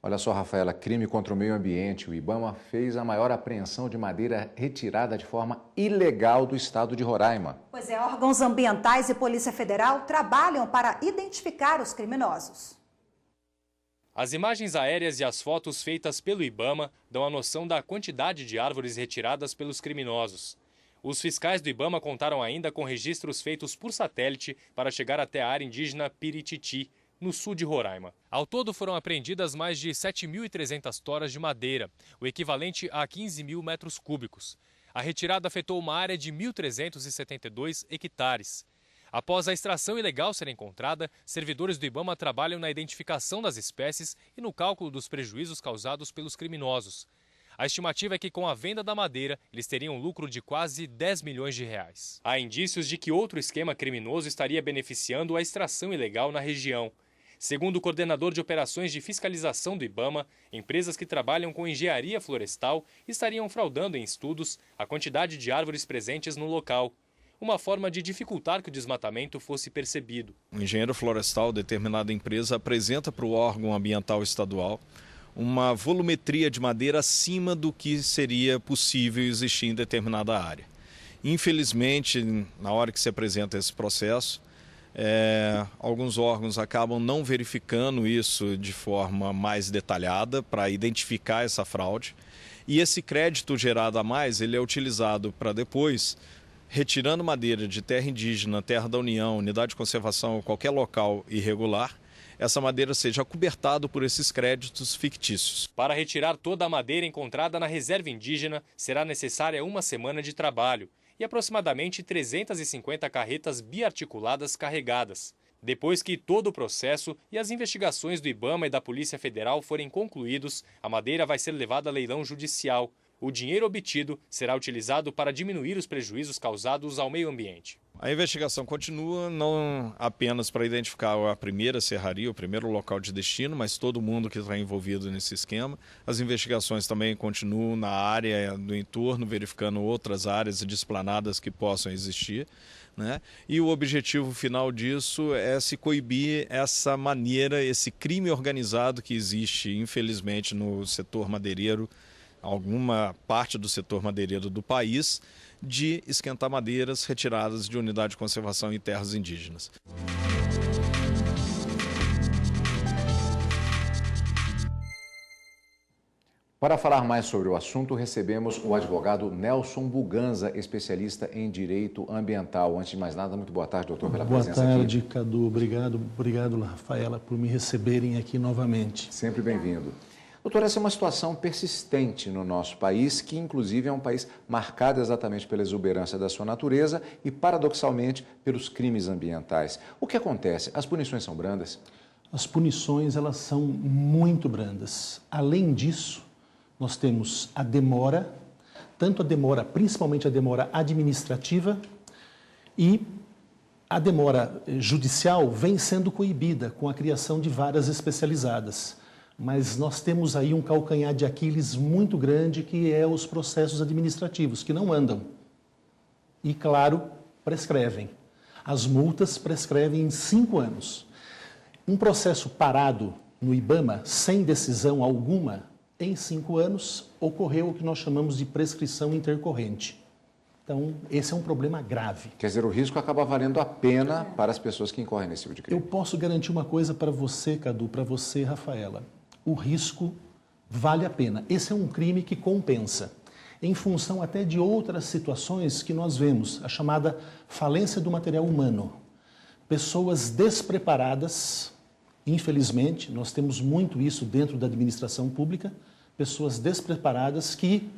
Olha só, Rafaela, crime contra o meio ambiente. O IBAMA fez a maior apreensão de madeira retirada de forma ilegal do estado de Roraima. Pois é, órgãos ambientais e Polícia Federal trabalham para identificar os criminosos. As imagens aéreas e as fotos feitas pelo IBAMA dão a noção da quantidade de árvores retiradas pelos criminosos. Os fiscais do IBAMA contaram ainda com registros feitos por satélite para chegar até a área indígena Pirititi, no sul de Roraima. Ao todo foram apreendidas mais de 7.300 toras de madeira, o equivalente a 15 mil metros cúbicos. A retirada afetou uma área de 1.372 hectares. Após a extração ilegal ser encontrada, servidores do IBAMA trabalham na identificação das espécies e no cálculo dos prejuízos causados pelos criminosos. A estimativa é que com a venda da madeira, eles teriam um lucro de quase 10 milhões de reais. Há indícios de que outro esquema criminoso estaria beneficiando a extração ilegal na região. Segundo o coordenador de operações de fiscalização do IBAMA, empresas que trabalham com engenharia florestal estariam fraudando em estudos a quantidade de árvores presentes no local. Uma forma de dificultar que o desmatamento fosse percebido. O engenheiro florestal, determinada empresa, apresenta para o órgão ambiental estadual uma volumetria de madeira acima do que seria possível existir em determinada área. Infelizmente, na hora que se apresenta esse processo, alguns órgãos acabam não verificando isso de forma mais detalhada para identificar essa fraude. E esse crédito gerado a mais, ele é utilizado para depois, retirando madeira de terra indígena, terra da União, unidade de conservação ou qualquer local irregular, essa madeira seja acobertada por esses créditos fictícios. Para retirar toda a madeira encontrada na reserva indígena, será necessária uma semana de trabalho e aproximadamente 350 carretas biarticuladas carregadas. Depois que todo o processo e as investigações do IBAMA e da Polícia Federal forem concluídos, a madeira vai ser levada a leilão judicial. O dinheiro obtido será utilizado para diminuir os prejuízos causados ao meio ambiente. A investigação continua não apenas para identificar a primeira serraria, o primeiro local de destino, mas todo mundo que está envolvido nesse esquema. As investigações também continuam na área do entorno, verificando outras áreas desplanadas que possam existir, né? E o objetivo final disso é se coibir essa maneira, esse crime organizado que existe, infelizmente, no setor madeireiro, alguma parte do setor madeireiro do país, de esquentar madeiras retiradas de unidade de conservação em terras indígenas. Para falar mais sobre o assunto, recebemos o advogado Nelson Buganza, especialista em direito ambiental. Antes de mais nada, muito boa tarde, doutor, pela presença aqui. Boa tarde, Cadu. Obrigado, Rafaela, por me receberem aqui novamente. Sempre bem-vindo. Doutor, essa é uma situação persistente no nosso país, que inclusive é um país marcado exatamente pela exuberância da sua natureza e, paradoxalmente, pelos crimes ambientais. O que acontece? As punições são brandas? As punições, elas são muito brandas. Além disso, nós temos a demora, tanto a demora, principalmente a demora administrativa, e a demora judicial vem sendo coibida com a criação de varas especializadas. Mas nós temos aí um calcanhar de Aquiles muito grande, que é os processos administrativos, que não andam. E, claro, prescrevem. As multas prescrevem em 5 anos. Um processo parado no IBAMA, sem decisão alguma, em 5 anos, ocorreu o que nós chamamos de prescrição intercorrente. Então, esse é um problema grave. Quer dizer, o risco acaba valendo a pena para as pessoas que incorrem nesse tipo de crime. Eu posso garantir uma coisa para você, Cadu, para você, Rafaela. O risco vale a pena. Esse é um crime que compensa, em função até de outras situações que nós vemos, a chamada falência do material humano. Pessoas despreparadas, infelizmente, nós temos muito isso dentro da administração pública, pessoas despreparadas que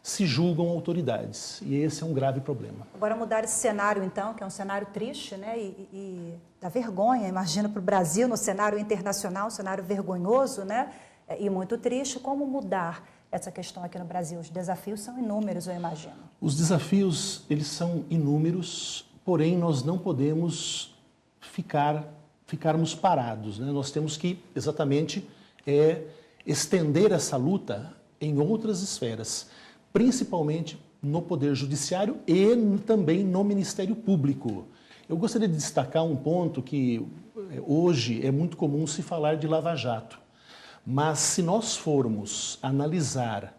se julgam autoridades, e esse é um grave problema. Agora mudar esse cenário, então, que é um cenário triste, né, e da vergonha, imagino, para o Brasil, no cenário internacional, um cenário vergonhoso, né, e muito triste. Como mudar essa questão aqui no Brasil? Os desafios são inúmeros, eu imagino. Os desafios, eles são inúmeros, porém nós não podemos ficarmos parados, né? Nós temos que, exatamente, estender essa luta em outras esferas, principalmente no Poder Judiciário e também no Ministério Público. Eu gostaria de destacar um ponto que hoje é muito comum se falar de Lava Jato, Mas se nós formos analisar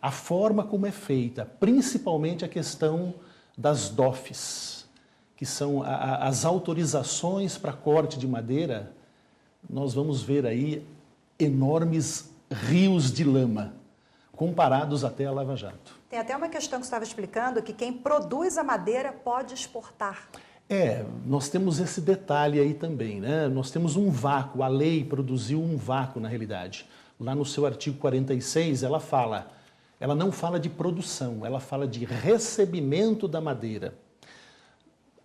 a forma como é feita, principalmente a questão das DOFs, que são as autorizações para corte de madeira, nós vamos ver aí enormes rios de lama, comparados até a Lava Jato. Tem até uma questão que você estava explicando, que quem produz a madeira pode exportar. Nós temos esse detalhe aí também, né? Nós temos um vácuo, a lei produziu um vácuo na realidade. Lá no seu artigo 46, ela não fala de produção, ela fala de recebimento da madeira.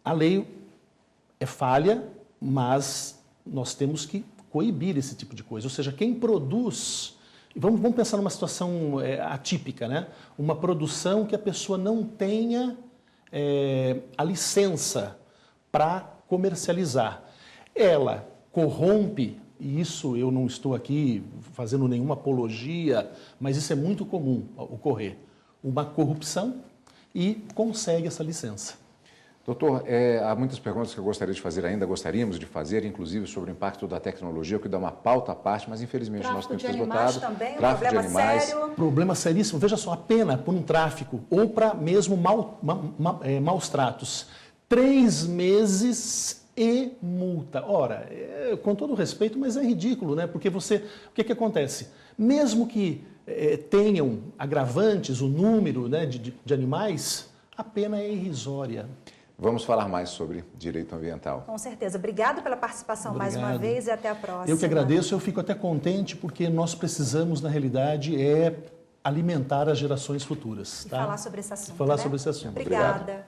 A lei é falha, mas nós temos que coibir esse tipo de coisa. Ou seja, quem produz... Vamos pensar numa situação atípica, né? Uma produção que a pessoa não tenha a licença para comercializar. Ela corrompe, e isso eu não estou aqui fazendo nenhuma apologia, mas isso é muito comum ocorrer, uma corrupção e consegue essa licença. Doutor, há muitas perguntas que eu gostaria de fazer ainda, gostaríamos de fazer, inclusive sobre o impacto da tecnologia, que dá uma pauta à parte, mas infelizmente o nosso tempo está esgotado. Também, tráfico de animais. Sério. Problema seríssimo. Veja só, a pena por um tráfico ou para mesmo maus tratos. 3 meses e multa. Ora, com todo respeito, mas é ridículo, né? Porque o que acontece? Mesmo que tenham agravantes, o número, né, de animais, a pena é irrisória. Vamos falar mais sobre direito ambiental. Com certeza. Obrigado pela participação mais uma vez e até a próxima. Eu que agradeço, eu fico até contente porque nós precisamos, na realidade, alimentar as gerações futuras. E tá? falar sobre esse assunto. Falar né? sobre esse assunto. Obrigada. Obrigado.